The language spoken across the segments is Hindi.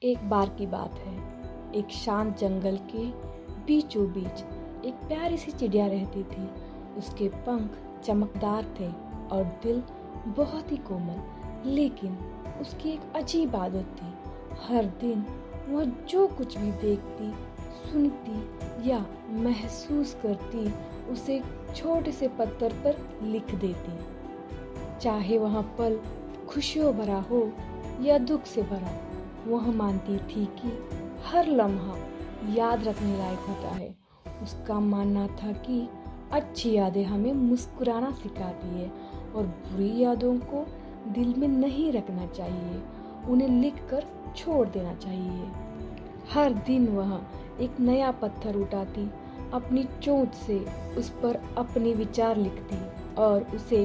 एक बार की बात है। एक शांत जंगल के बीचों बीच एक प्यारी सी चिड़िया रहती थी। उसके पंख चमकदार थे और दिल बहुत ही कोमल। लेकिन उसकी एक अजीब आदत थी। हर दिन वह जो कुछ भी देखती, सुनती या महसूस करती, उसे एक छोटे से पत्थर पर लिख देती। चाहे वह पल खुशियों भरा हो या दुख से भरा, वह मानती थी कि हर लम्हा याद रखने लायक होता है। उसका मानना था कि अच्छी यादें हमें मुस्कुराना सिखाती है और बुरी यादों को दिल में नहीं रखना चाहिए, उन्हें लिखकर छोड़ देना चाहिए। हर दिन वह एक नया पत्थर उठाती, अपनी चोंच से उस पर अपने विचार लिखती और उसे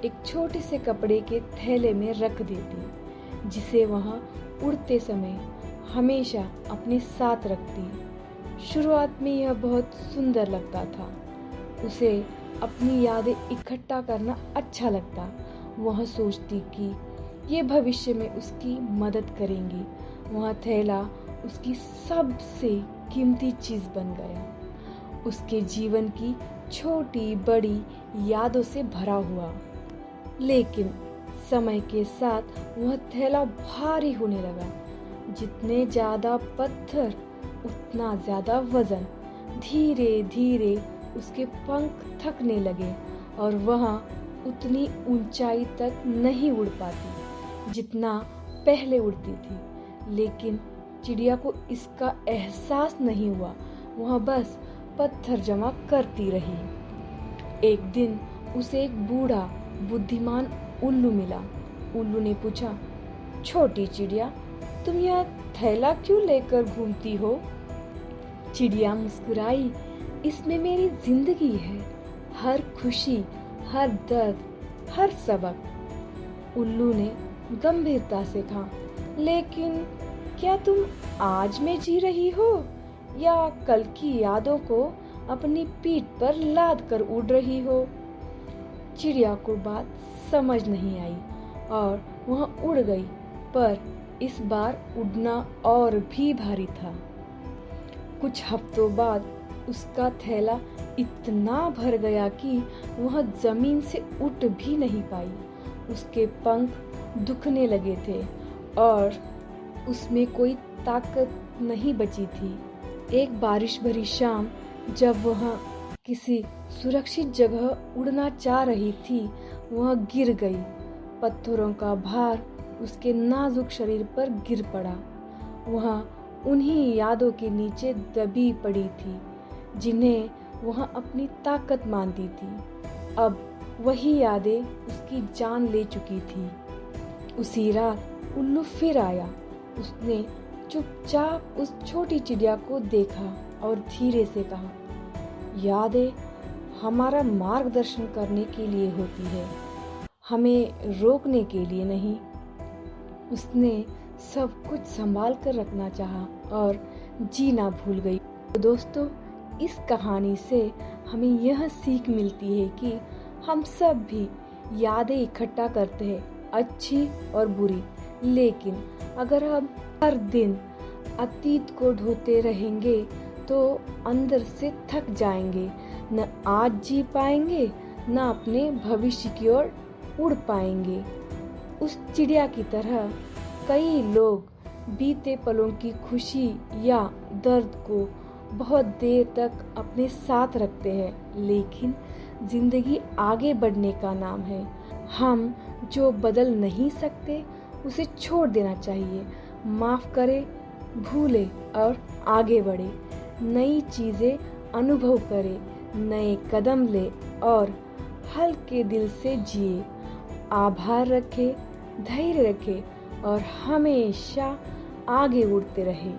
एक छोटे से कपड़े के थैले में रख देती, जिसे वह उड़ते समय हमेशा अपने साथ रखती। शुरुआत में यह बहुत सुंदर लगता था। उसे अपनी यादें इकट्ठा करना अच्छा लगता। वह सोचती कि ये भविष्य में उसकी मदद करेंगी। वह थैला उसकी सबसे कीमती चीज बन गया, उसके जीवन की छोटी बड़ी यादों से भरा हुआ। लेकिन समय के साथ वह थैला भारी होने लगा। जितने ज्यादा पत्थर उतना ज्यादा वजन। धीरे धीरे उसके पंख थकने लगे और वह उतनी ऊंचाई तक नहीं उड़ पाती जितना पहले उड़ती थी। लेकिन चिड़िया को इसका एहसास नहीं हुआ। वह बस पत्थर जमा करती रही। एक दिन उसे एक बूढ़ा बुद्धिमान उल्लू मिला। उल्लू ने पूछा, छोटी चिड़िया, तुम यह थैला क्यों लेकर घूमती हो? चिड़िया मुस्कुराई, इसमें मेरी जिंदगी है, हर खुशी, हर दर्द, हर सबक। उल्लू ने गंभीरता से कहा, लेकिन क्या तुम आज में जी रही हो या कल की यादों को अपनी पीठ पर लाद कर उड़ रही हो? चिड़िया को बात समझ नहीं आई और वह उड़ गई, पर इस बार उड़ना और भी भारी था। कुछ हफ्तों बाद उसका थैला इतना भर गया कि वह जमीन से उठ भी नहीं पाई। उसके पंख दुखने लगे थे और उसमें कोई ताकत नहीं बची थी। एक बारिश भरी शाम, जब वह किसी सुरक्षित जगह उड़ना चाह रही थी, वह गिर गई। पत्थरों का भार उसके नाजुक शरीर पर गिर पड़ा। वह उन्हीं यादों के नीचे दबी पड़ी थी जिन्हें वह अपनी ताकत मानती थी। अब वही यादें उसकी जान ले चुकी थी। उसी रात उल्लू फिर आया। उसने चुपचाप उस छोटी चिड़िया को देखा और धीरे से कहा, यादें हमारा मार्गदर्शन करने के लिए होती है, हमें रोकने के लिए नहीं। उसने सब कुछ संभाल कर रखना चाहा और जीना भूल गई। तो दोस्तों, इस कहानी से हमें यह सीख मिलती है कि हम सब भी यादें इकट्ठा करते हैं, अच्छी और बुरी। लेकिन अगर हम हर दिन अतीत को ढोते रहेंगे तो अंदर से थक जाएंगे, न आज जी पाएंगे न अपने भविष्य की ओर उड़ पाएंगे। उस चिड़िया की तरह कई लोग बीते पलों की खुशी या दर्द को बहुत देर तक अपने साथ रखते हैं, लेकिन जिंदगी आगे बढ़ने का नाम है। हम जो बदल नहीं सकते उसे छोड़ देना चाहिए। माफ करें, भूले और आगे बढ़े। नई चीजें अनुभव करें, नए कदम ले और हल्के दिल से जिए। आभार रखें, धैर्य रखें और हमेशा आगे उड़ते रहें।